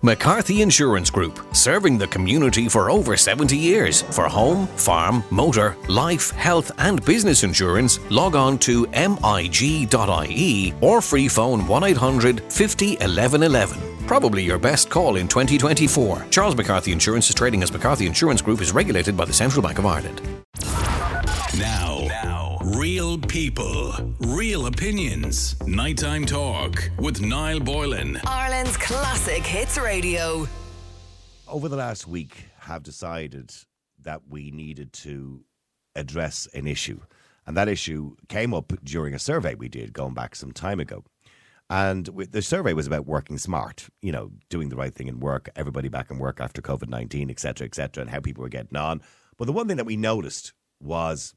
McCarthy Insurance Group, serving the community for over 70 years. For home, farm, motor, life, health and business insurance, log on to mig.ie or free phone 1800 50 11 11. Probably your best call in 2024. Charles McCarthy Insurance is trading as McCarthy Insurance Group, is regulated by the Central Bank of Ireland. Now, real people, real opinions. Nighttime Talk with Niall Boylan. Ireland's classic hits radio. Over the last week, have decided that we needed to address an issue. And that issue came up during a survey we did going back some time ago. And the survey was about working smart, you know, doing the right thing in work, everybody back in work after COVID-19, et cetera, and how people were getting on. But the one thing that we noticed was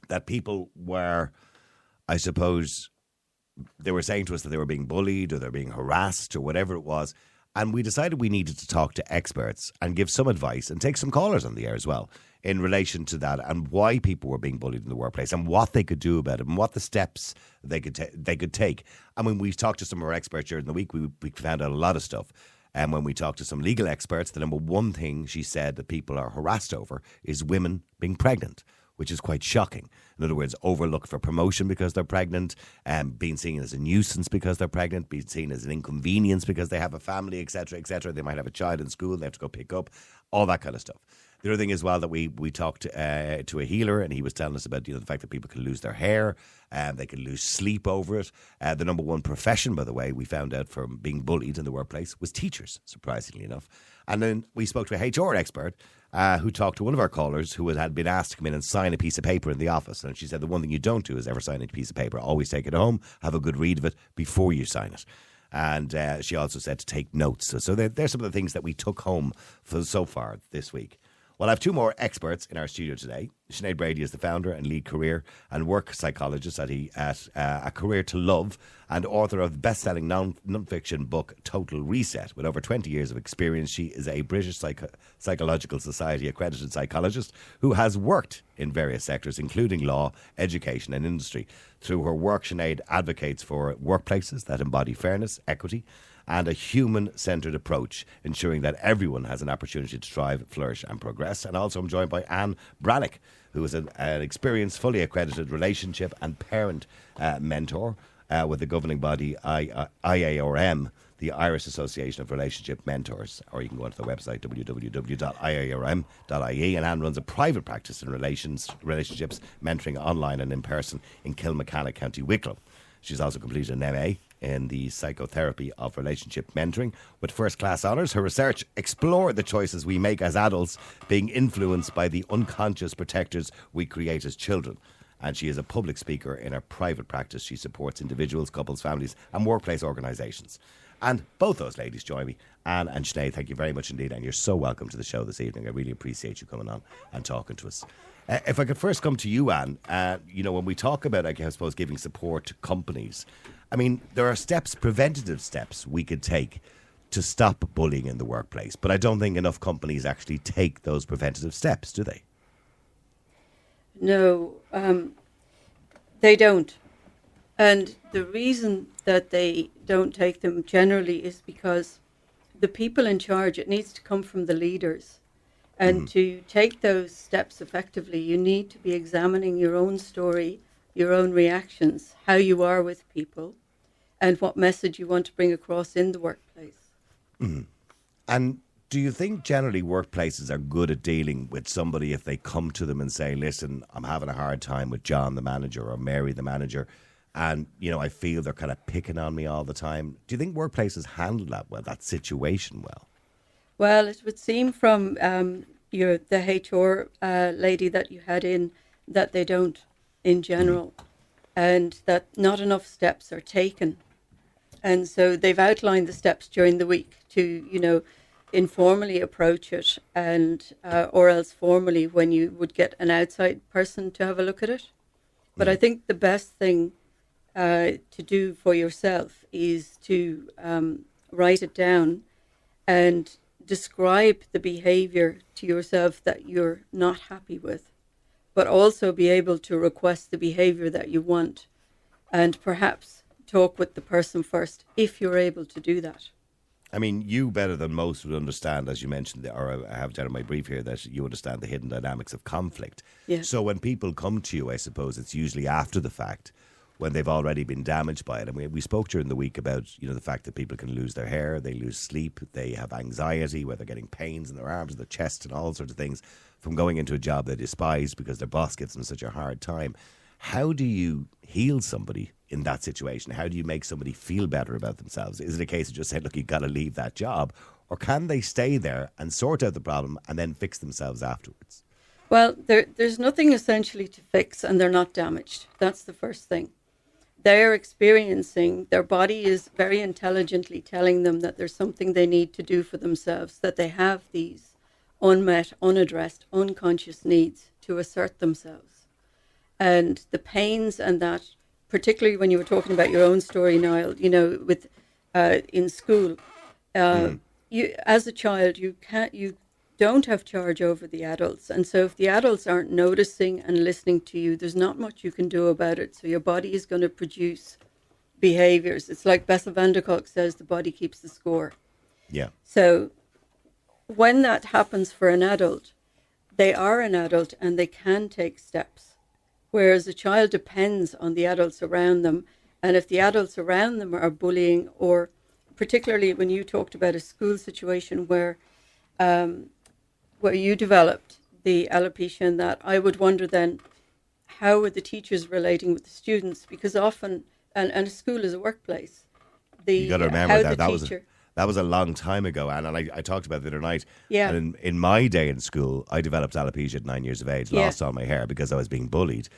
that people were, I suppose, they were saying to us that they were being bullied or they're being harassed or whatever it was. And we decided we needed to talk to experts and give some advice and take some callers on the air as well in relation to that and why people were being bullied in the workplace and what they could do about it and what the steps they could take. And when we talked to some of our experts during the week, we found out a lot of stuff. And when we talked to some legal experts, the number one thing she said that people are harassed over is women being pregnant, which is quite shocking. In other words, overlooked for promotion because they're pregnant, being seen as a nuisance because they're pregnant, being seen as an inconvenience because they have a family, etc., etc. They might have a child in school they have to go pick up, all that kind of stuff. The other thing as well that we talked to a healer, and he was telling us about the fact that people can lose their hair, they can lose sleep over it. The number one profession, by the way, we found out from being bullied in the workplace was teachers, surprisingly enough. And then we spoke to a HR expert who talked to one of our callers who had been asked to come in and sign a piece of paper in the office. And she said the one thing you don't do is ever sign a piece of paper. Always take it home, have a good read of it before you sign it. And she also said to take notes. So there's some of the things that we took home for so far this week. Well, I have two more experts in our studio today. Sinead Brady is the founder and lead career and work psychologist at A Career to Love and author of the best-selling non-fiction book Total Reset. With over 20 years of experience, she is a British Psychological Society accredited psychologist who has worked in various sectors, including law, education and industry. Through her work, Sinead advocates for workplaces that embody fairness, equity, and a human-centred approach, ensuring that everyone has an opportunity to thrive, flourish and progress. And also I'm joined by Anne Brannock, who is an experienced, fully accredited relationship and parent mentor with the governing body IARM, the Irish Association of Relationship Mentors. Or you can go onto the website www.iarm.ie. And Anne runs a private practice in relationships, mentoring online and in person in Kilmachanna, County Wicklow. She's also completed an MA in the psychotherapy of relationship mentoring with first-class honours. Her research explored the choices we make as adults being influenced by the unconscious protectors we create as children. And she is a public speaker in her private practice. She supports individuals, couples, families and workplace organisations. And both those ladies join me. Anne and Sinead, thank you very much indeed. And you're so welcome to the show this evening. I really appreciate you coming on and talking to us. If I could first come to you, Anne, when we talk about, I suppose, giving support to companies, I mean, there are preventative steps we could take to stop bullying in the workplace. But I don't think enough companies actually take those preventative steps, do they? No, they don't. And the reason that they don't take them generally is because the people in charge, it needs to come from the leaders. And to take those steps effectively, you need to be examining your own story, your own reactions, how you are with people, and what message you want to bring across in the workplace. And do you think generally workplaces are good at dealing with somebody if they come to them and say, listen, I'm having a hard time with John, the manager, or Mary, the manager, and, I feel they're kind of picking on me all the time. Do you think workplaces handle that situation well? Well, it would seem from the HR lady that you had in that they don't in general, and that not enough steps are taken. And so they've outlined the steps during the week to, informally approach it and or else formally when you would get an outside person to have a look at it. But I think the best thing to do for yourself is to write it down and describe the behaviour to yourself that you're not happy with, but also be able to request the behaviour that you want and perhaps talk with the person first if you're able to do that. I mean, you better than most would understand, as you mentioned, or I have down in my brief here, that you understand the hidden dynamics of conflict. Yeah. So when people come to you, I suppose it's usually after the fact, when they've already been damaged by it. And we spoke during the week about, the fact that people can lose their hair, they lose sleep, they have anxiety, where they're getting pains in their arms and their chest and all sorts of things from going into a job they despise because their boss gives them such a hard time. How do you heal somebody in that situation? How do you make somebody feel better about themselves? Is it a case of just saying, look, you've got to leave that job? Or can they stay there and sort out the problem and then fix themselves afterwards? Well, there's nothing essentially to fix, and they're not damaged. That's the first thing. They're experiencing, their body is very intelligently telling them that there's something they need to do for themselves, that they have these unmet, unaddressed, unconscious needs to assert themselves. And the pains and that, particularly when you were talking about your own story, Niall, with in school, you as a child, you don't have charge over the adults. And so if the adults aren't noticing and listening to you, there's not much you can do about it. So your body is going to produce behaviors. It's like Bessel van der Kolk says, the body keeps the score. Yeah. So when that happens for an adult, they are an adult and they can take steps. Whereas a child depends on the adults around them. And if the adults around them are bullying, or particularly when you talked about a school situation where you developed the alopecia and that, I would wonder then, how are the teachers relating with the students? Because often, and a school is a workplace. You got to remember that was a long time ago, Anne, and I talked about it the other night. Yeah. And in my day in school, I developed alopecia at 9 years of age, lost all my hair because I was being bullied.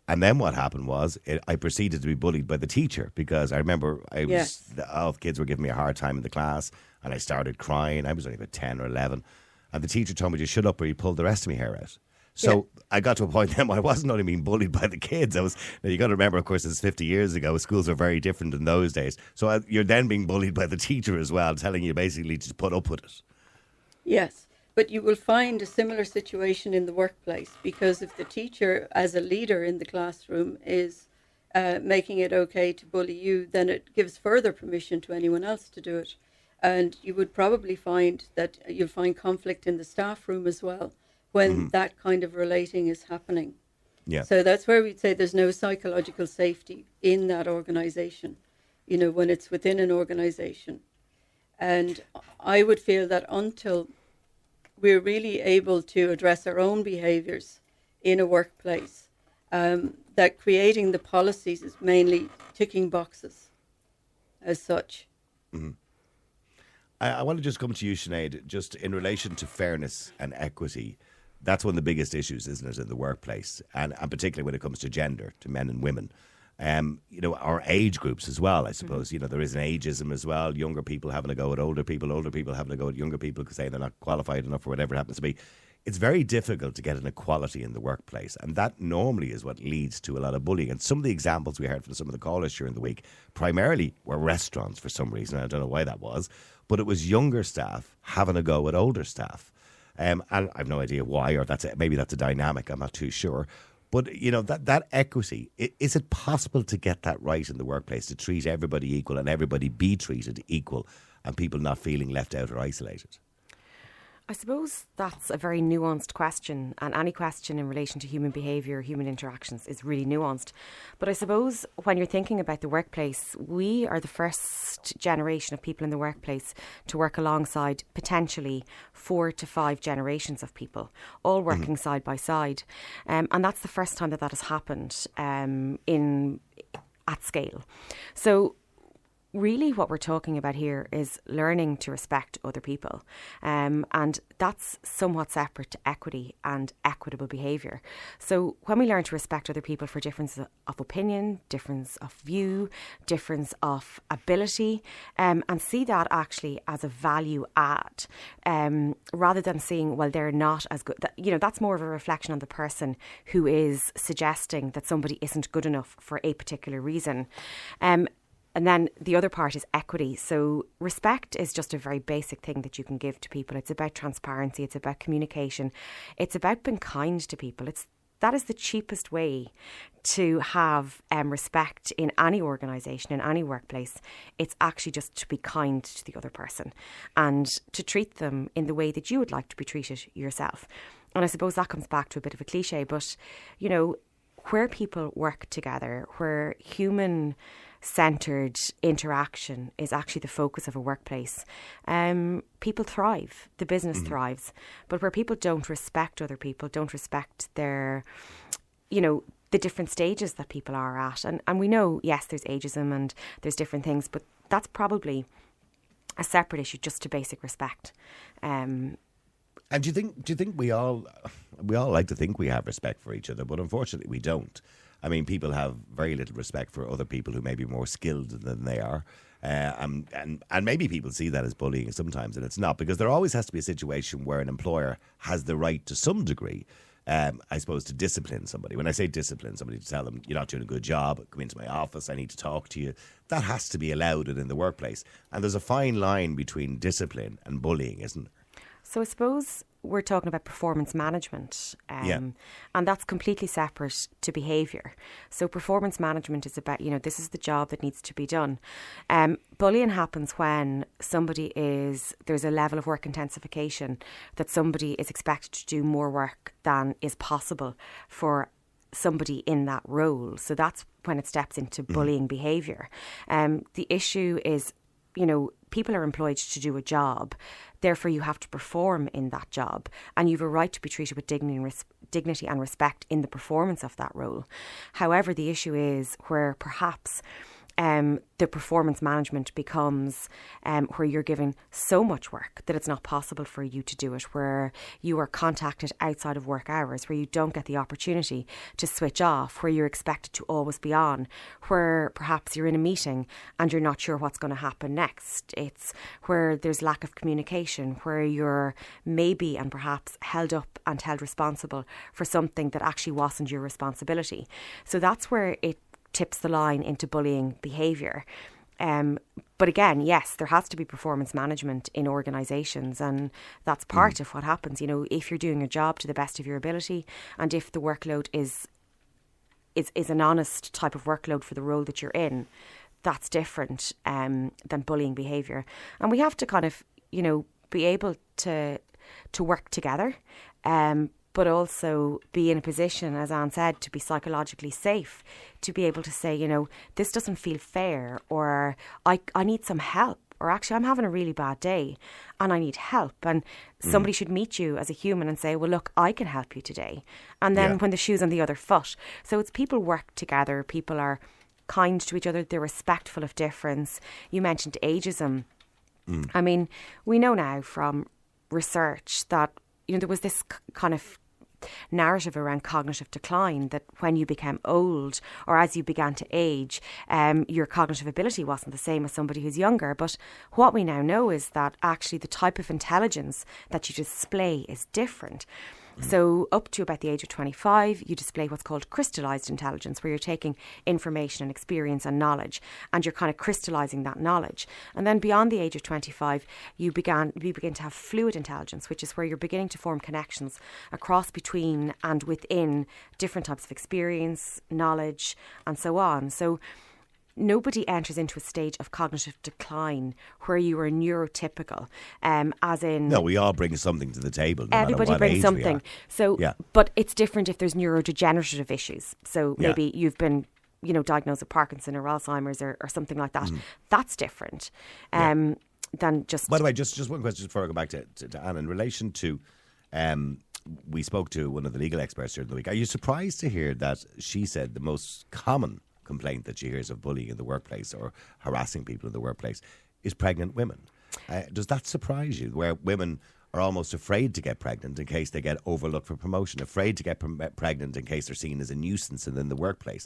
And then what happened was I proceeded to be bullied by the teacher, because I remember all the kids were giving me a hard time in the class, and I started crying. I was only about 10 or 11. And the teacher told me to shut up or he'd pull the rest of my hair out. So I got to a point then where I wasn't only being bullied by the kids. Now you got to remember, of course, it's 50 years ago. Schools were very different in those days. So you're then being bullied by the teacher as well, telling you basically to put up with it. Yes, but you will find a similar situation in the workplace, because if the teacher, as a leader in the classroom, is making it okay to bully you, then it gives further permission to anyone else to do it. And you would probably find that you'll find conflict in the staff room as well when that kind of relating is happening. Yeah. So that's where we'd say there's no psychological safety in that organisation, when it's within an organisation. And I would feel that until we're really able to address our own behaviours in a workplace, that creating the policies is mainly ticking boxes as such. Mm-hmm. I want to just come to you, Sinead, just in relation to fairness and equity. That's one of the biggest issues, isn't it, in the workplace, and particularly when it comes to gender, to men and women. Our age groups as well, I suppose. There is an ageism as well. Younger people having a go at older people having a go at younger people because they're not qualified enough or whatever it happens to be. It's very difficult to get an equality in the workplace, and that normally is what leads to a lot of bullying. And some of the examples we heard from some of the callers during the week primarily were restaurants for some reason. I don't know why that was, but it was younger staff having a go at older staff. And I've no idea why, or maybe that's a dynamic, I'm not too sure. But, that equity, is it possible to get that right in the workplace, to treat everybody equal and everybody be treated equal and people not feeling left out or isolated? I suppose that's a very nuanced question, and any question in relation to human behaviour, human interactions is really nuanced. But I suppose when you're thinking about the workplace, we are the first generation of people in the workplace to work alongside potentially 4 to 5 generations of people, all working side by side. And that's the first time that has happened at scale. So really what we're talking about here is learning to respect other people. And that's somewhat separate to equity and equitable behaviour. So when we learn to respect other people for difference of opinion, difference of view, difference of ability, and see that actually as a value add, rather than seeing, well, they're not as good. That's more of a reflection on the person who is suggesting that somebody isn't good enough for a particular reason. And then the other part is equity. So respect is just a very basic thing that you can give to people. It's about transparency. It's about communication. It's about being kind to people. It's that is the cheapest way to have respect in any organisation, in any workplace. It's actually just to be kind to the other person and to treat them in the way that you would like to be treated yourself. And I suppose that comes back to a bit of a cliche, but, you know, where people work together, where human-centred interaction is actually the focus of a workplace, people thrive, the business thrives. But where people don't respect other people, don't respect their, you know, the different stages that people are at. And we know, yes, there's ageism and there's different things, but that's probably a separate issue just to basic respect. And do you think we all like to think we have respect for each other, but unfortunately we don't. I mean, people have very little respect for other people who may be more skilled than they are. And maybe people see that as bullying sometimes, and it's not, because there always has to be a situation where an employer has the right to some degree, I suppose, to discipline somebody. When I say discipline somebody, to tell them, you're not doing a good job, come into my office, I need to talk to you. That has to be allowed in the workplace. And there's a fine line between discipline and bullying, isn't there? So I suppose we're talking about performance management, and that's completely separate to behaviour. So performance management is about, you know, this is the job that needs to be done. Bullying happens when there's a level of work intensification, that somebody is expected to do more work than is possible for somebody in that role. So that's when it steps into bullying behaviour. The issue is, you know, people are employed to do a job. Therefore, you have to perform in that job, and you have a right to be treated with dignity and respect in the performance of that role. However, the issue is where perhaps the performance management becomes where you're given so much work that it's not possible for you to do it, where you are contacted outside of work hours, where you don't get the opportunity to switch off, where you're expected to always be on, where perhaps you're in a meeting and you're not sure what's going to happen next. It's where there's lack of communication, where you're maybe and perhaps held up and held responsible for something that actually wasn't your responsibility. So that's where it tips the line into bullying behaviour. But again, yes, there has to be performance management in organisations, and that's part of what happens. You know, if you're doing your job to the best of your ability, and if the workload is an honest type of workload for the role that you're in, that's different than bullying behaviour. And we have to kind of, you know, be able to work together, but also be in a position, as Anne said, to be psychologically safe, to be able to say, you know, this doesn't feel fair, or I need some help, or actually I'm having a really bad day and I need help. And somebody should meet you as a human and say, well, look, I can help you today. And then when the shoe's on the other foot. So it's people work together, people are kind to each other, they're respectful of difference. You mentioned ageism. I mean, we know now from research that, you know, there was this kind of narrative around cognitive decline, that when you became old or as you began to age, your cognitive ability wasn't the same as somebody who's younger. But what we now know is that actually the type of intelligence that you display is different. So up to about the age of 25, you display what's called crystallised intelligence, where you're taking information and experience and knowledge, and you're kind of crystallising that knowledge. And then beyond the age of 25, you begin to have fluid intelligence, which is where you're beginning to form connections across, between and within different types of experience, knowledge, and so on. So nobody enters into a stage of cognitive decline where you are neurotypical, as in... No, we all bring something to the table. No everybody brings something. So, but it's different if there's neurodegenerative issues. So maybe you've been, you know, diagnosed with Parkinson or Alzheimer's or something like that. That's different than just... By the way, just one question before I go back to Anne. In relation to... we spoke to one of the legal experts during the week. Are you surprised to hear that she said the most common complaint that she hears of bullying in the workplace or harassing people in the workplace is pregnant women? Does that surprise you, where women are almost afraid to get pregnant in case they get overlooked for promotion, afraid to get pregnant in case they're seen as a nuisance in the workplace?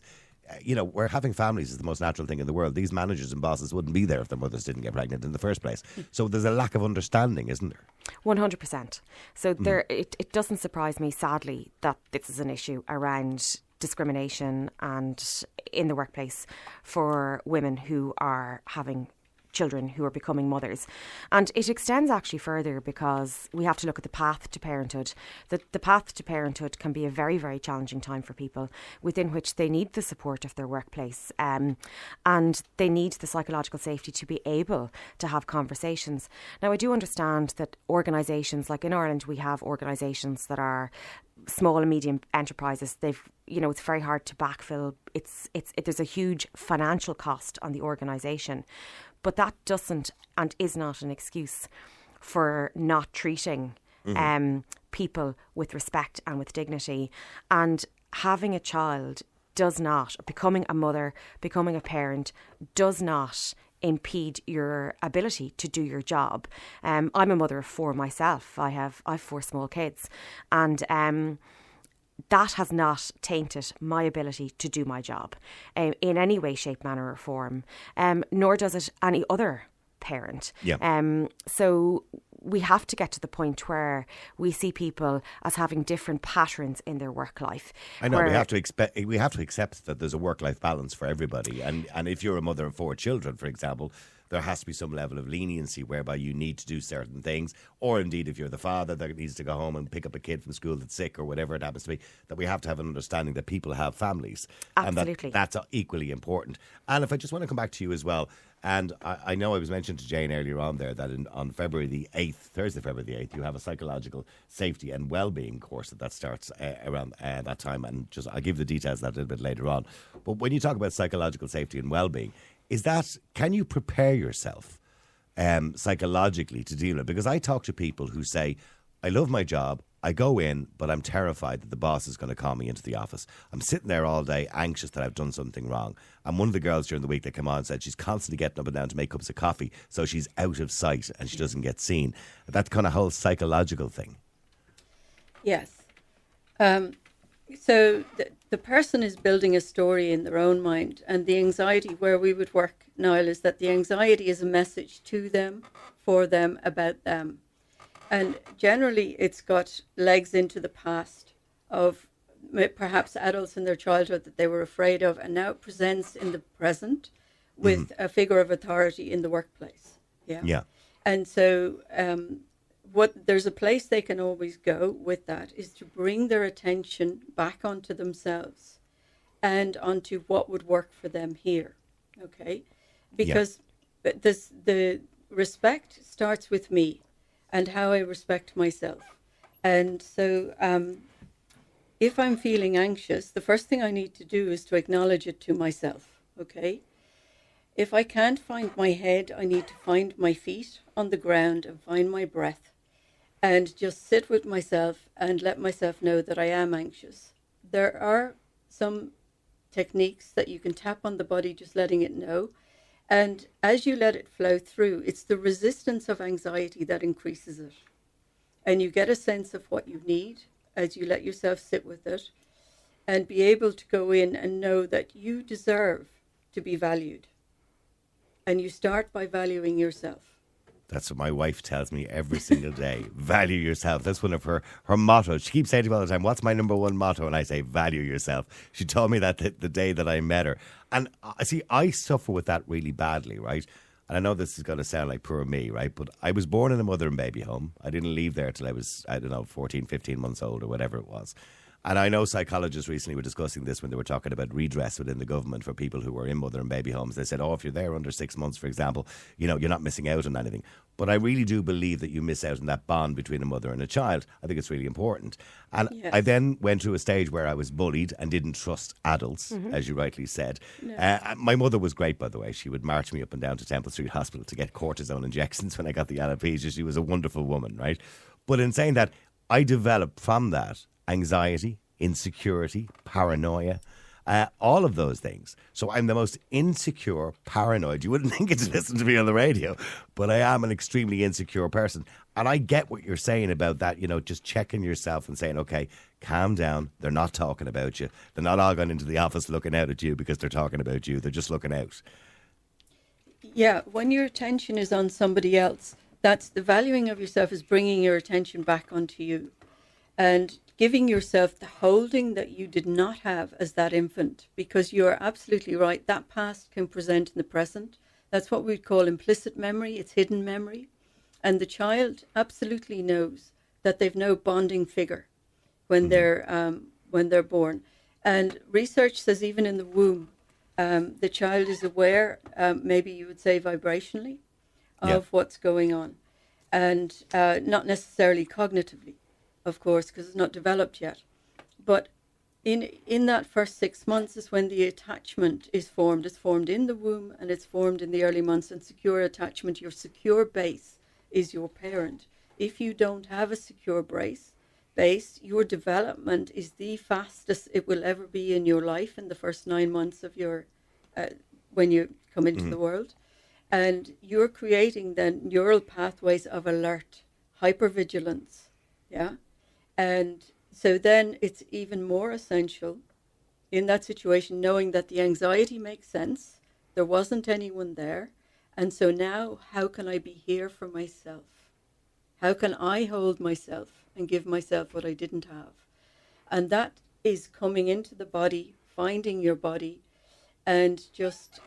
You know, where having families is the most natural thing in the world. These managers and bosses wouldn't be there if their mothers didn't get pregnant in the first place. So there's a lack of understanding, isn't there? 100%. So it doesn't surprise me, sadly, that this is an issue around discrimination and in the workplace for women who are having children who are becoming mothers. And it extends actually further, because we have to look at the path to parenthood. The path to parenthood can be a very, very challenging time for people, within which they need the support of their workplace, and they need the psychological safety to be able to have conversations. Now, I do understand that organisations, like in Ireland, we have organisations that are small and medium enterprises. It's very hard to backfill. There's a huge financial cost on the organisation, but that doesn't and is not an excuse for not treating people with respect and with dignity. And having a child does not, becoming a mother, becoming a parent, does not impede your ability to do your job. I'm a mother of 4 myself. I have 4 small kids, and that has not tainted my ability to do my job in any way, shape, manner or form, nor does it any other parent. So we have to get to the point where we see people as having different patterns in their work life. I know we have to accept that there's a work-life balance for everybody, and if you're a mother of 4 children, for example, there has to be some level of leniency whereby you need to do certain things, or indeed if you're the father that needs to go home and pick up a kid from school that's sick or whatever it happens to be, that we have to have an understanding that people have families. Absolutely. And that's equally important. And if I just want to come back to you as well, and I know I was mentioned to Jane earlier on there that on February the 8th, Thursday, February the 8th, you have a psychological safety and well-being course that starts around that time, and just I'll give the details of that a little bit later on. But when you talk about psychological safety and well-being, can you prepare yourself psychologically to deal with it? Because I talk to people who say, I love my job, I go in, but I'm terrified that the boss is going to call me into the office. I'm sitting there all day, anxious that I've done something wrong. And one of the girls during the week that came on said she's constantly getting up and down to make cups of coffee, so she's out of sight and she doesn't get seen. That kind of whole psychological thing. Yes. So the person is building a story in their own mind, and the anxiety where we would work, Niall, is that the anxiety is a message to them, for them, about them. And generally it's got legs into the past of perhaps adults in their childhood that they were afraid of, and now it presents in the present with a figure of authority in the workplace. Yeah. And so there's a place they can always go with that is to bring their attention back onto themselves and onto what would work for them here. Okay? Because the respect starts with me and how I respect myself. And so if I'm feeling anxious, the first thing I need to do is to acknowledge it to myself. Okay? If I can't find my head, I need to find my feet on the ground and find my breath, and just sit with myself and let myself know that I am anxious. There are some techniques that you can tap on the body, just letting it know. And as you let it flow through, it's the resistance of anxiety that increases it. And you get a sense of what you need as you let yourself sit with it and be able to go in and know that you deserve to be valued. And you start by valuing yourself. That's what my wife tells me every single day. Value yourself. That's one of her mottos. She keeps saying to me all the time, what's my number one motto? And I say, value yourself. She told me that the day that I met her. And see, I suffer with that really badly, right? And I know this is going to sound like poor me, right? But I was born in a mother and baby home. I didn't leave there till I was, 14, 15 months old or whatever it was. And I know psychologists recently were discussing this when they were talking about redress within the government for people who were in mother and baby homes. They said, if you're there under 6 months, for example, you're not missing out on anything. But I really do believe that you miss out on that bond between a mother and a child. I think it's really important. And yes. I then went through a stage where I was bullied and didn't trust adults, as you rightly said. No. My mother was great, by the way. She would march me up and down to Temple Street Hospital to get cortisone injections when I got the alopecia. She was a wonderful woman, right? But in saying that, I developed from that anxiety, insecurity, paranoia, all of those things. So I'm the most insecure, paranoid. You wouldn't think it to listen to me on the radio, but I am an extremely insecure person. And I get what you're saying about that, just checking yourself and saying, okay, calm down. They're not talking about you. They're not all going into the office looking out at you because they're talking about you. They're just looking out. Yeah, when your attention is on somebody else, that's the valuing of yourself is bringing your attention back onto you. And giving yourself the holding that you did not have as that infant, because you're absolutely right. That past can present in the present. That's what we'd call implicit memory. It's hidden memory. And the child absolutely knows that they've no bonding figure when they're born. And research says even in the womb, the child is aware, maybe you would say vibrationally, of what's going on. And not necessarily cognitively, of course, because it's not developed yet. But in that first 6 months is when the attachment is formed. It's formed in the womb and it's formed in the early months. And secure attachment, your secure base is your parent. If you don't have a secure base, your development is the fastest it will ever be in your life in the first 9 months of your when you come into the world. And you're creating then neural pathways of alert, hypervigilance, and so then it's even more essential in that situation, knowing that the anxiety makes sense, there wasn't anyone there, and so now how can I be here for myself? How can I hold myself and give myself what I didn't have? And that is coming into the body, finding your body, and just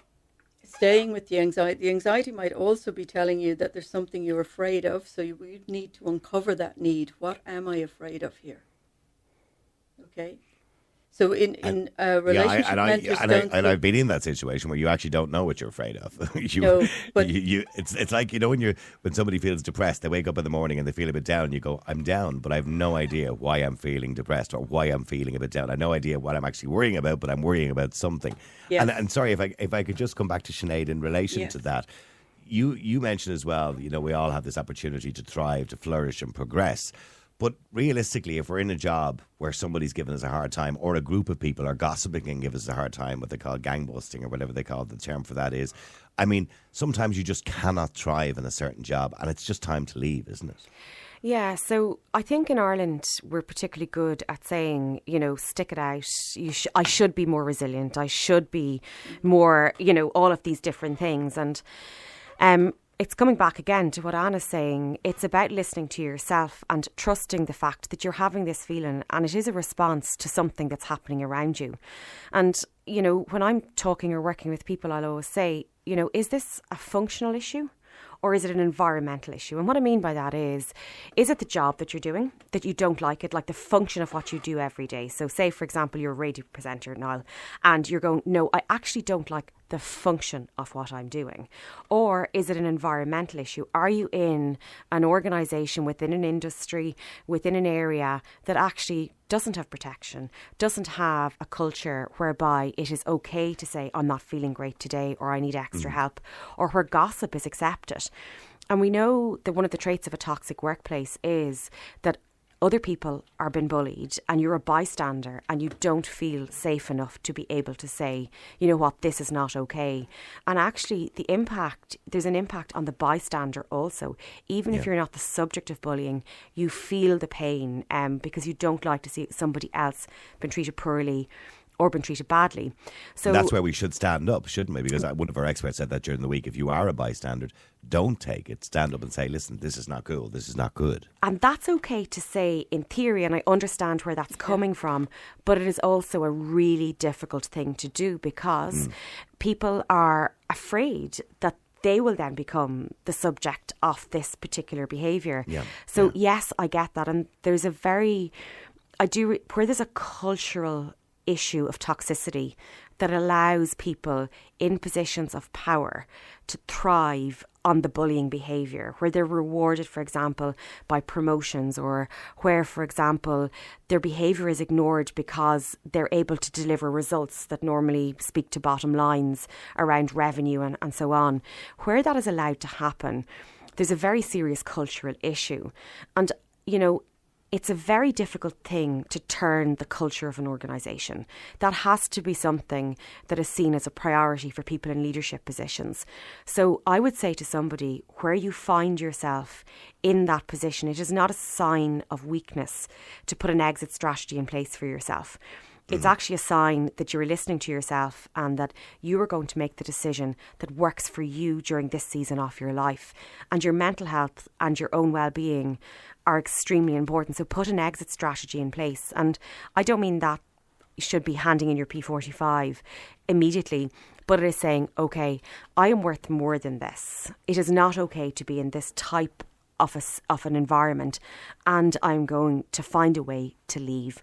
staying with the anxiety. The anxiety might also be telling you that there's something you're afraid of, so you need to uncover that need. What am I afraid of here? Okay? So in relationship mentors and I've been in that situation where you actually don't know what you're afraid of. It's like, you know, when somebody feels depressed, they wake up in the morning and they feel a bit down. You go, I'm down, but I have no idea why I'm feeling depressed or why I'm feeling a bit down. I have no idea what I'm actually worrying about, but I'm worrying about something. Yes. And sorry, if I could just come back to Sinead in relation to that. You mentioned as well, you know, we all have this opportunity to thrive, to flourish and progress. But realistically, if we're in a job where somebody's giving us a hard time, or a group of people are gossiping and give us a hard time, what they call gangbusting or whatever they call the term for that is, I mean, sometimes you just cannot thrive in a certain job and it's just time to leave, isn't it? Yeah, so I think in Ireland we're particularly good at saying, you know, stick it out. I should be more resilient. I should be more, you know, all of these different things. And it's coming back again to what Anna's saying. It's about listening to yourself and trusting the fact that you're having this feeling and it is a response to something that's happening around you. And, you know, when I'm talking or working with people, I'll always say, you know, is this a functional issue? Or is it an environmental issue? And what I mean by that is it the job that you're doing, that you don't like it, like the function of what you do every day? So say, for example, you're a radio presenter, Niall, and you're going, no, I actually don't like the function of what I'm doing. Or is it an environmental issue? Are you in an organisation, within an industry, within an area that actually doesn't have protection, doesn't have a culture whereby it is okay to say, I'm not feeling great today, or I need extra help, or where gossip is accepted? And we know that one of the traits of a toxic workplace is that other people are being bullied and you're a bystander and you don't feel safe enough to be able to say, you know what, this is not okay. And actually there's an impact on the bystander also. Even if you're not the subject of bullying, you feel the pain because you don't like to see somebody else being treated poorly or been treated badly. So that's where we should stand up, shouldn't we? Because one of our experts said that during the week. If you are a bystander, don't take it. Stand up and say, listen, this is not cool. This is not good. And that's okay to say in theory, and I understand where that's coming from, but it is also a really difficult thing to do because people are afraid that they will then become the subject of this particular behaviour. So yes, I get that. And there's where there's a cultural issue of toxicity that allows people in positions of power to thrive on the bullying behaviour, where they're rewarded, for example, by promotions, or where, for example, their behaviour is ignored because they're able to deliver results that normally speak to bottom lines around revenue and so on. Where that is allowed to happen, there's a very serious cultural issue. And, you know, it's a very difficult thing to turn the culture of an organisation. That has to be something that is seen as a priority for people in leadership positions. So I would say to somebody, where you find yourself in that position, it is not a sign of weakness to put an exit strategy in place for yourself. It's actually a sign that you're listening to yourself and that you are going to make the decision that works for you during this season of your life. And your mental health and your own well-being are extremely important. So put an exit strategy in place. And I don't mean that you should be handing in your P45 immediately, but it is saying, okay, I am worth more than this. It is not okay to be in this type of an environment, and I'm going to find a way to leave.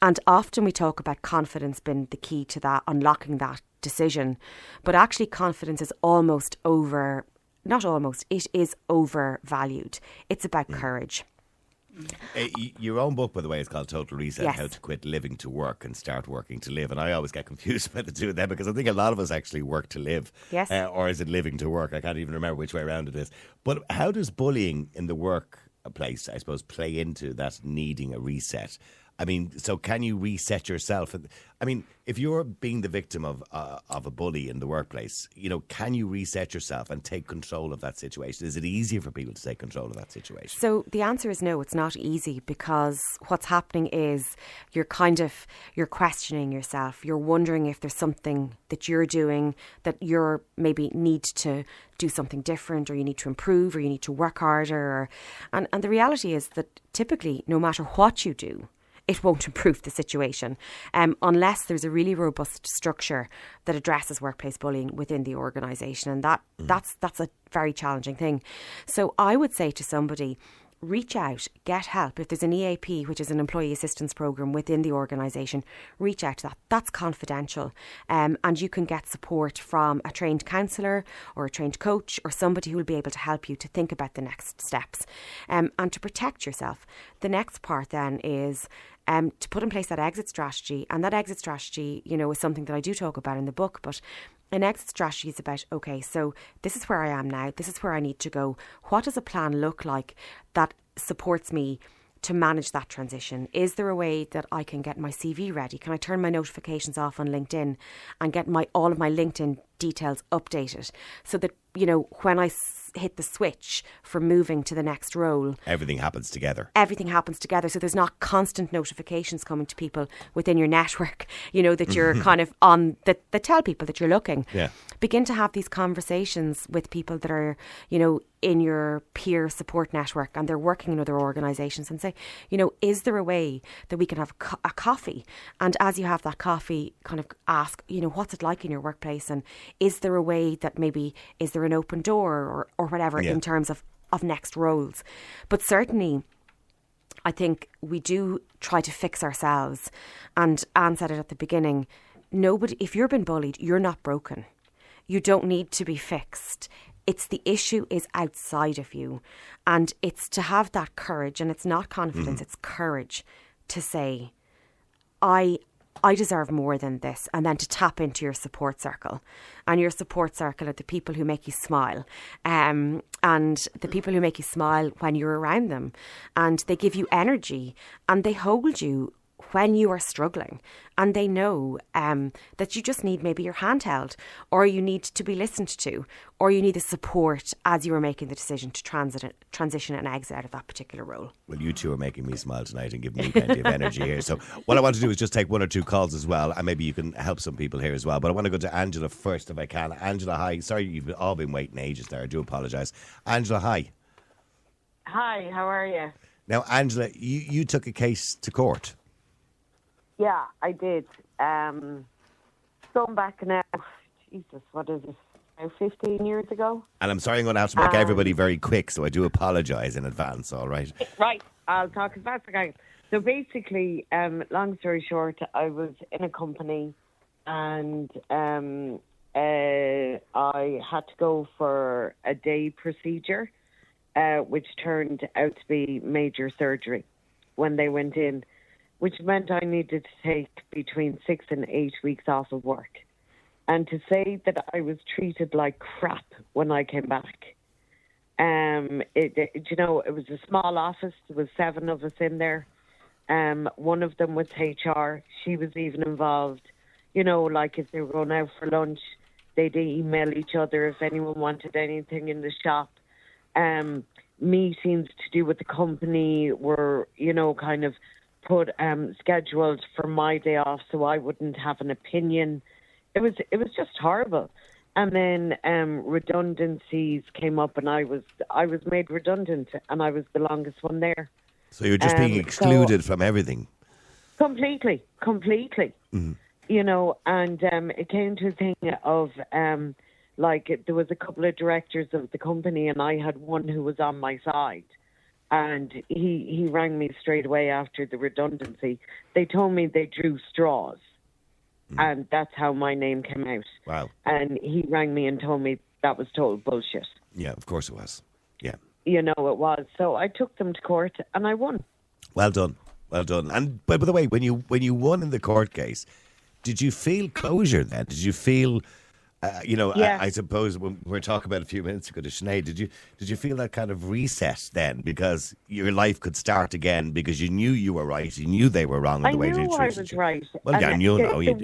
And often we talk about confidence being the key to that, unlocking that decision. But actually confidence is it is overvalued. It's about courage. Your own book, by the way, is called Total Reset, Yes. How to Quit Living to Work and Start Working to Live. And I always get confused about the two of them because I think a lot of us actually work to live. Yes. Or is it living to work? I can't even remember which way around it is. But how does bullying in the workplace, I suppose, play into that needing a reset? I mean, so can you reset yourself? I mean, if you're being the victim of a bully in the workplace, you know, can you reset yourself and take control of that situation? Is it easier for people to take control of that situation? So the answer is no, it's not easy, because what's happening is you're questioning yourself. You're wondering if there's something that you're doing that you're maybe need to do something different, or you need to improve, or you need to work harder. And the reality is that typically, no matter what you do, it won't improve the situation unless there's a really robust structure that addresses workplace bullying within the organisation. And that's a very challenging thing. So I would say to somebody, reach out, get help. If there's an EAP, which is an employee assistance programme within the organisation, reach out to that. That's confidential. And you can get support from a trained counsellor or a trained coach or somebody who will be able to help you to think about the next steps. And to protect yourself. The next part then is to put in place that exit strategy. And that exit strategy, you know, is something that I do talk about in the book. But an exit strategy is about, okay, so this is where I am now. This is where I need to go. What does a plan look like that supports me to manage that transition? Is there a way that I can get my CV ready? Can I turn my notifications off on LinkedIn and get all of my LinkedIn details updated so that, you know, when I hit the switch for moving to the next role, Everything happens together. So there's not constant notifications coming to people within your network, you know, that you're kind of on, that tell people that you're looking. Yeah. Begin to have these conversations with people that are, you know, in your peer support network and they're working in other organisations, and say, you know, is there a way that we can have a coffee? And as you have that coffee, kind of ask, you know, what's it like in your workplace? And is there a way that maybe, is there an open door or whatever in terms of next roles? But certainly, I think we do try to fix ourselves. And Anne said it at the beginning, if you're been bullied, you're not broken. You don't need to be fixed. It's the issue is outside of you. And it's to have that courage, and it's not confidence, it's courage to say, I deserve more than this, and then to tap into your support circle. And your support circle are the people who make you smile, and the people who make you smile when you're around them, and they give you energy, and they hold you when you are struggling, and they know that you just need maybe your hand held, or you need to be listened to, or you need the support as you are making the decision to transition and exit out of that particular role. Well, you two are making me smile tonight and giving me plenty of energy here. So what I want to do is just take one or two calls as well, and maybe you can help some people here as well. But I want to go to Angela first if I can. Angela, hi. Sorry, you've all been waiting ages there. I do apologise. Angela, hi. Hi, how are you? Now, Angela, you took a case to court. Yeah, I did. Going back now, Jesus, what is it, now 15 years ago? And I'm sorry, I'm going to have to make everybody very quick, so I do apologise in advance, all right? Right, I'll talk as fast as I can. So basically, long story short, I was in a company and I had to go for a day procedure, which turned out to be major surgery when they went in, which meant I needed to take between 6 and 8 weeks off of work. And to say that I was treated like crap when I came back. You know, it was a small office. There was 7 of us in there. One of them was HR. She was even involved. You know, like if they were going out for lunch, they'd email each other if anyone wanted anything in the shop. Meetings to do with the company were, you know, kind of scheduled for my day off so I wouldn't have an opinion. It was just horrible. And then redundancies came up, and I was made redundant, and I was the longest one there. So you're just being excluded from everything. Completely. Mm-hmm. you know, and it came to a thing of like there was a couple of directors of the company, and I had one who was on my side, and he rang me straight away after the redundancy. They told me they drew straws, and that's how my name came out. Wow. And he rang me and told me that was total bullshit. Yeah, of course it was. Yeah. You know, it was. So I took them to court, and I won. Well done. Well done. And by the way, when you won in the court case, did you feel closure then? Did you feel, Yeah. I suppose when we were talking about a few minutes ago to Sinead, did you feel that kind of reset then because your life could start again because you knew you were right, you knew they were wrong in I the way they knew treated I was you? right. Well, yeah, And you the- know the you did.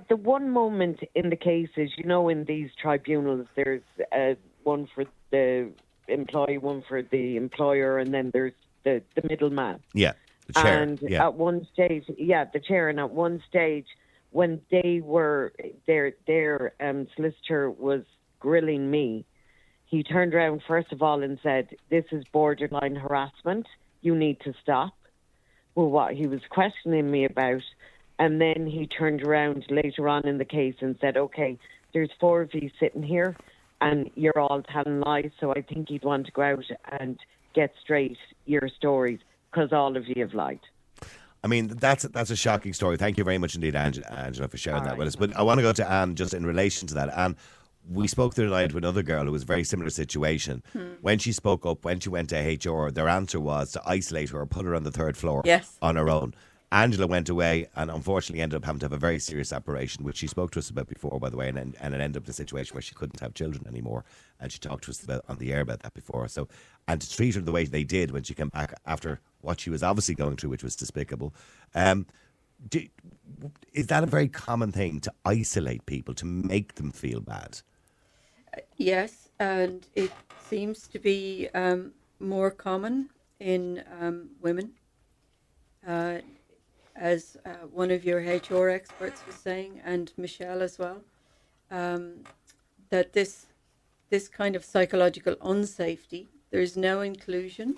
the one moment in the cases, you know, in these tribunals, there's one for the employee, one for the employer, and then there's the middleman. Yeah, the chair. And yeah. at one stage, the chair, and at one stage, when they were, their solicitor was grilling me, he turned around first of all and said, "This is borderline harassment. You need to stop." Well, what he was questioning me about, and then he turned around later on in the case and said, "Okay, there's 4 of you sitting here, and you're all telling lies, so I think you'd want to go out and get straight your stories, because all of you have lied." I mean, that's a shocking story. Thank you very much indeed, Angela, for sharing that with us. But I want to go to Anne just in relation to that. Anne, we spoke the other night to another girl who was a very similar situation. When she spoke up, when she went to HR, their answer was to isolate her or put her on the 3rd floor Yes. on her own. Angela went away and unfortunately ended up having to have a very serious operation, which she spoke to us about before, by the way, and it ended up in a situation where she couldn't have children anymore. And she talked to us about on the air about that before. So, and to treat her the way they did when she came back after what she was obviously going through, which was despicable. Is that a very common thing, to isolate people, to make them feel bad? Yes, and it seems to be more common in women. As one of your HR experts was saying, and Michelle as well, that this kind of psychological unsafety, there's no inclusion,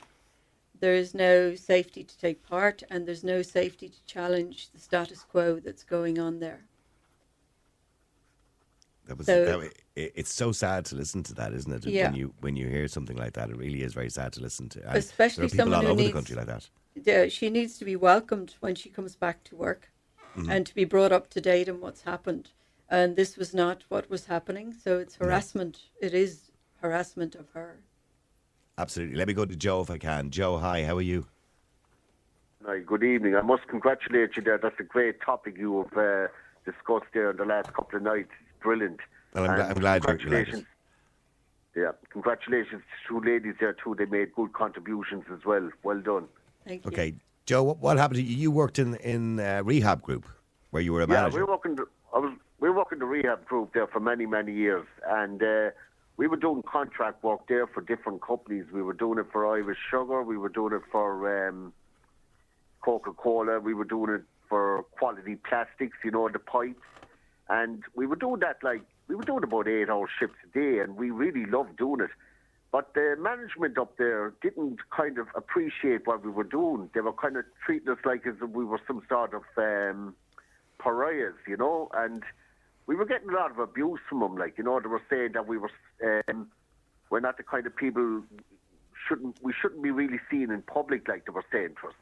there is no safety to take part, and there's no safety to challenge the status quo that's going on there. It's so sad to listen to that, isn't it? Yeah. When you hear something like that, it really is very sad to listen to. And Especially there are people someone all who over the needs- country like that. She needs to be welcomed when she comes back to work, and to be brought up to date on what's happened. And this was not what was happening, so it's harassment. It is harassment of her. Absolutely. Let me go to Joe if I can. Joe, hi. How are you? Hi, good evening. I must congratulate you there. That's a great topic you have discussed there in the last couple of nights. It's brilliant. Well, I'm And glad you're congratulations. Yeah, congratulations to 2 ladies there too. They made good contributions as well. Well done. Thank you. Okay, Joe. What happened to you? You worked in rehab group where you were a Yeah, manager. we were working the rehab group there for many, many years, and we were doing contract work there for different companies. We were doing it for Irish Sugar, we were doing it for Coca-Cola, we were doing it for Quality Plastics, you know, the pipes, and we were doing that we were doing about 8-hour shifts a day, and we really loved doing it. But the management up there didn't kind of appreciate what we were doing. They were kind of treating us like as if we were some sort of pariahs, you know, and we were getting a lot of abuse from them. Like, you know, they were saying that we're not the kind of people we shouldn't be really seen in public, like they were saying to us.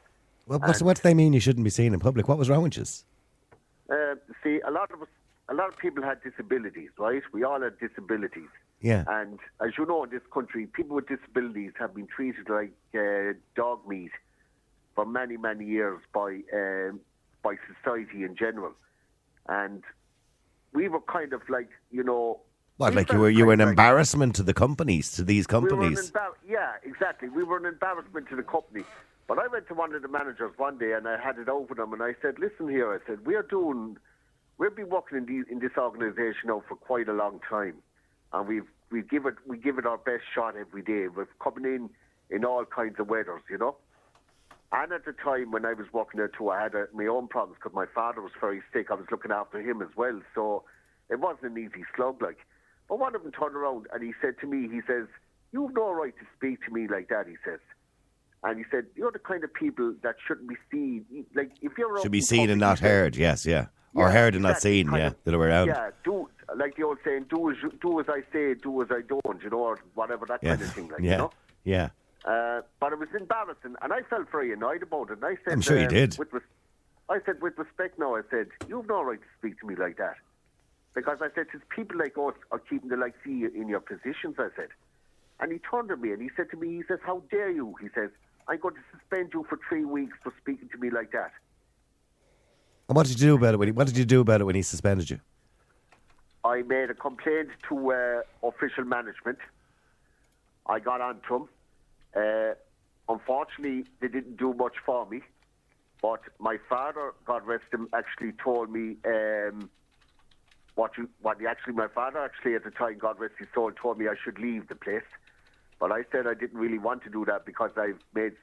Well, what do they mean you shouldn't be seen in public? What was wrong with you? See, a lot of people had disabilities, right? We all had disabilities. Yeah. And as you know, in this country, people with disabilities have been treated like dog meat for many, many years by society in general. And we were kind of like, you know... What, like you were an embarrassment to the companies, to these companies? Yeah, exactly. We were an embarrassment to the company. But I went to one of the managers one day and I had it over them and I said, "Listen here," I said, we've been working in this organisation now for quite a long time. And we give it our best shot every day. We're coming in all kinds of weathers, you know. And at the time when I was working there too, I had my own problems because my father was very sick. I was looking after him as well, so it wasn't an easy slug, like. But one of them turned around and he said to me, he says, "You've no right to speak to me like that," he says. And he said, you're the kind of people that shouldn't be seen. Like, if you're out Should be in seen public, and not he said, heard, yes, yeah. Or Yeah, heard and not exactly, seen, kind yeah, of. the other way around. Yeah, like the old saying, do as I say, do as I don't, or whatever, that kind of thing, like, yeah, yeah. But it was embarrassing, and I felt very annoyed about it. And I said, I'm sure you did. I said, with respect now, I said, you've no right to speak to me like that. Because I said, it's people like us are keeping the likes of you in your positions, I said. And he turned to me and he said to me, he says, how dare you? He says, I'm going to suspend you for 3 weeks for speaking to me like that. And what did you do about it? What did you do about it when he suspended you? I made a complaint to official management. I got on to him. Unfortunately, they didn't do much for me. But my father, God rest him, actually told me my father actually at the time, God rest his soul, told me I should leave the place. But I said I didn't really want to do that because I've made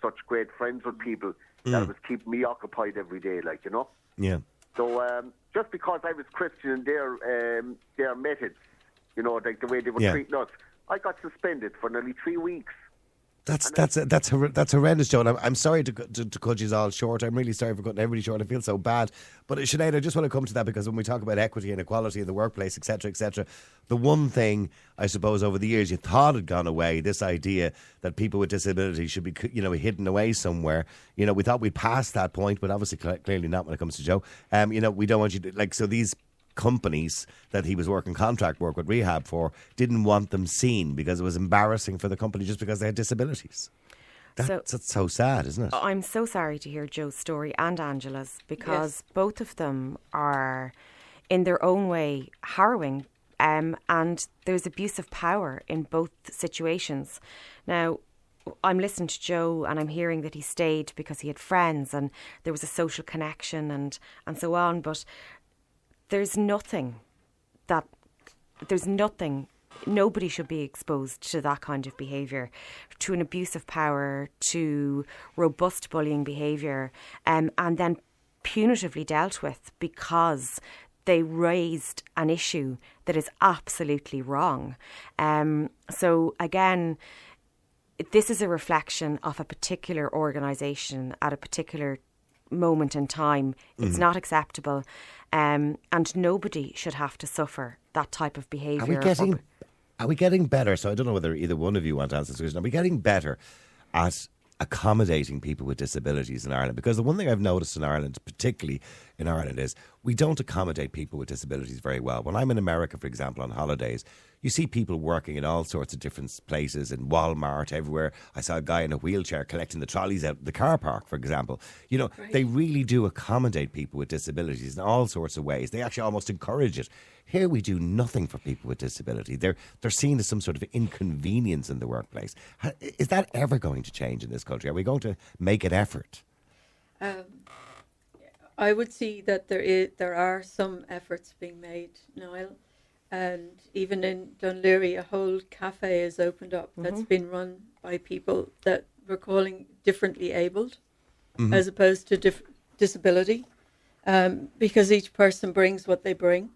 such great friends with people that it was keeping me occupied every day, like, you know. Yeah. So just because I was questioning their methods, you know, like the way they were treating us, I got suspended for nearly 3 weeks. That's horrendous, Joe. And I'm sorry to cut you all short. I'm really sorry for cutting everybody short. I feel so bad. But Sinead, I just want to come to that because when we talk about equity and equality in the workplace, etc., the one thing I suppose over the years you thought had gone away, this idea that people with disabilities should be, you know, hidden away somewhere. You know, we thought we'd passed that point, but obviously clearly not when it comes to Joe. You know, we don't want you to so these companies that he was working contract work with rehab for didn't want them seen because it was embarrassing for the company just because they had disabilities. That's so sad, isn't it? I'm so sorry to hear Joe's story and Angela's because both of them are in their own way harrowing, and there's abuse of power in both situations. Now, I'm listening to Joe and I'm hearing that he stayed because he had friends and there was a social connection and so on, but nobody should be exposed to that kind of behaviour, to an abuse of power, to robust bullying behaviour, and then punitively dealt with because they raised an issue that is absolutely wrong. So again, this is a reflection of a particular organisation at a particular moment in time. It's not acceptable, and nobody should have to suffer that type of behaviour. Are we getting better? So I don't know whether either one of you want to answer this question. Are we getting better at accommodating people with disabilities in Ireland? Because the one thing I've noticed in Ireland, particularly in Ireland, is we don't accommodate people with disabilities very well. When I'm in America, for example, on holidays, you see people working in all sorts of different places, in Walmart, everywhere. I saw a guy in a wheelchair collecting the trolleys out of the car park, for example. You know, They really do accommodate people with disabilities in all sorts of ways. They actually almost encourage it. Here we do nothing for people with disability. They're seen as some sort of inconvenience in the workplace. Is that ever going to change in this country? Are we going to make an effort? I would see that there are some efforts being made, Niall, and even in Dunleary, a whole cafe is opened up that's been run by people that we're calling differently abled, as opposed to disability, because each person brings what they bring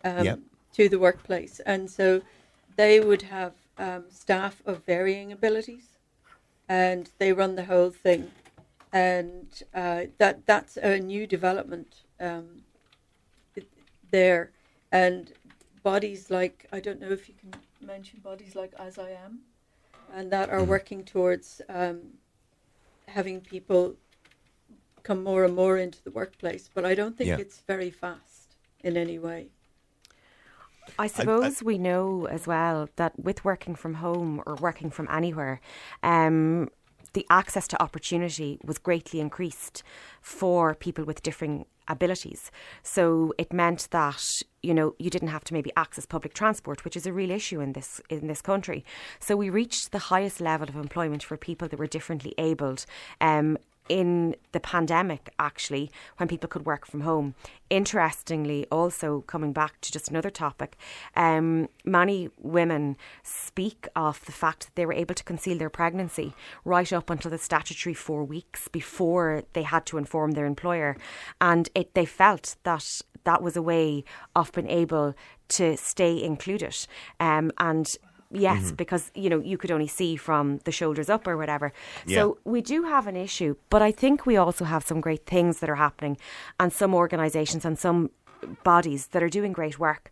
to the workplace, and so they would have staff of varying abilities, and they run the whole thing. And that's a new development there. And bodies like, I don't know if you can mention bodies like As I Am, and that are working towards having people come more and more into the workplace. But I don't think it's very fast in any way. I suppose we know as well that with working from home or working from anywhere, the access to opportunity was greatly increased for people with differing abilities. So it meant that, you know, you didn't have to maybe access public transport, which is a real issue in this country. So we reached the highest level of employment for people that were differently abled in the pandemic, actually, when people could work from home. Interestingly, also coming back to just another topic, many women speak of the fact that they were able to conceal their pregnancy right up until the statutory 4 weeks before they had to inform their employer. And they felt that that was a way of being able to stay included. And Yes, because, you could only see from the shoulders up or whatever. Yeah. So we do have an issue, but I think we also have some great things that are happening, and some organisations and some bodies that are doing great work.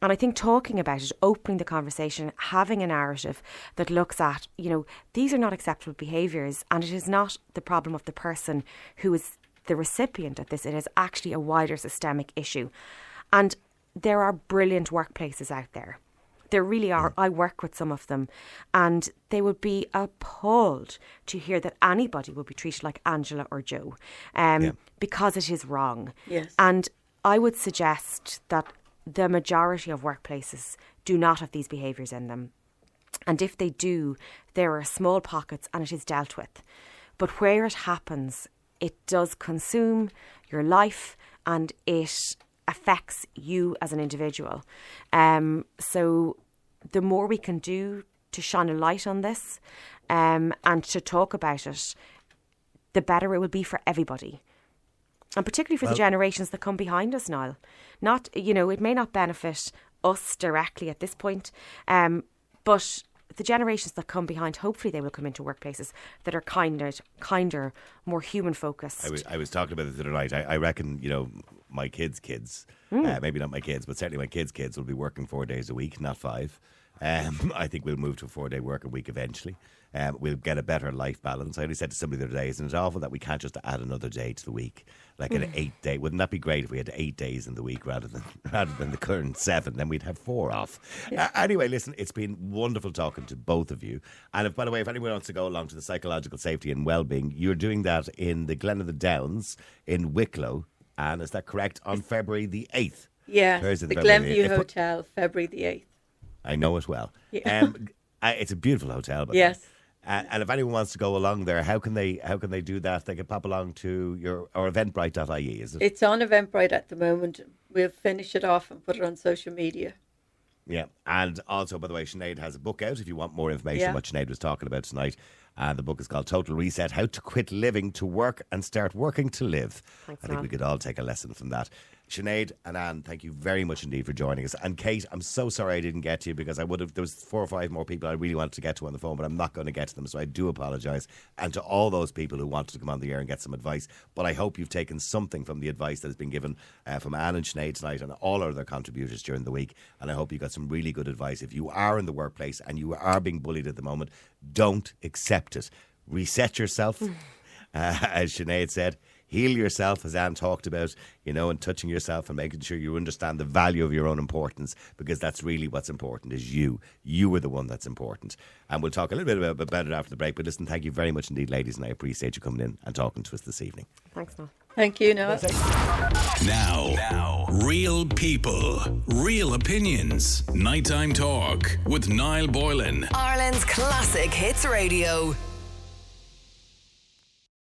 And I think talking about it, opening the conversation, having a narrative that looks at, these are not acceptable behaviours, and it is not the problem of the person who is the recipient of this. It is actually a wider systemic issue. And there are brilliant workplaces out there. There really are. I work with some of them, and they would be appalled to hear that anybody would be treated like Angela or Joe, because it is wrong. Yes. And I would suggest that the majority of workplaces do not have these behaviours in them. And if they do, there are small pockets and it is dealt with. But where it happens, it does consume your life and it affects you as an individual. So the more we can do to shine a light on this and to talk about it, the better it will be for everybody. And particularly for the generations that come behind us, Niall. Not, it may not benefit us directly at this point, but the generations that come behind, hopefully they will come into workplaces that are kinder, more human focused. I was talking about this the other night. I reckon, my kids' maybe not my kids, but certainly my kids' will be working 4 days a week, not 5. I think we'll move to a 4-day working week eventually. We'll get a better life balance. I only said to somebody the other day, isn't it awful that we can't just add another day to the week, like an 8-day? Wouldn't that be great if we had 8 days in the week rather than the current 7? Then we'd have 4 off. Yeah. Anyway, listen, it's been wonderful talking to both of you. And by the way, if anyone wants to go along to the psychological safety and well-being, you're doing that in the Glen of the Downs in Wicklow, and is that correct? On February the 8th. Yeah, Thursday, the February Glenview 8th. Hotel, February the 8th. I know it well. Yeah. It's a beautiful hotel. But Yes. And if anyone wants to go along there, how can they do that? They can pop along to your eventbrite.ie, is it? It's on Eventbrite at the moment. We'll finish it off and put it on social media. Yeah. And also, by the way, Sinead has a book out if you want more information on what Sinead was talking about tonight. The book is called Total Reset, How to Quit Living to Work and Start Working to Live. Thanks, I think we could all take a lesson from that. Sinead and Anne, thank you very much indeed for joining us. And Kate, I'm so sorry I didn't get to you, because there was 4 or 5 more people I really wanted to get to on the phone, but I'm not going to get to them, so I do apologise. And to all those people who wanted to come on the air and get some advice, but I hope you've taken something from the advice that has been given from Anne and Sinead tonight and all other contributors during the week. And I hope you got some really good advice. If you are in the workplace and you are being bullied at the moment, don't accept it. Reset yourself, as Sinead said. Heal yourself, as Anne talked about, and touching yourself and making sure you understand the value of your own importance, because that's really what's important, is you. You are the one that's important. And we'll talk a little bit about it after the break. But listen, thank you very much indeed, ladies, and I appreciate you coming in and talking to us this evening. Thanks, Noel. Thank you, Noel. Now, real people, real opinions. Nighttime Talk with Niall Boylan. Ireland's classic hits radio.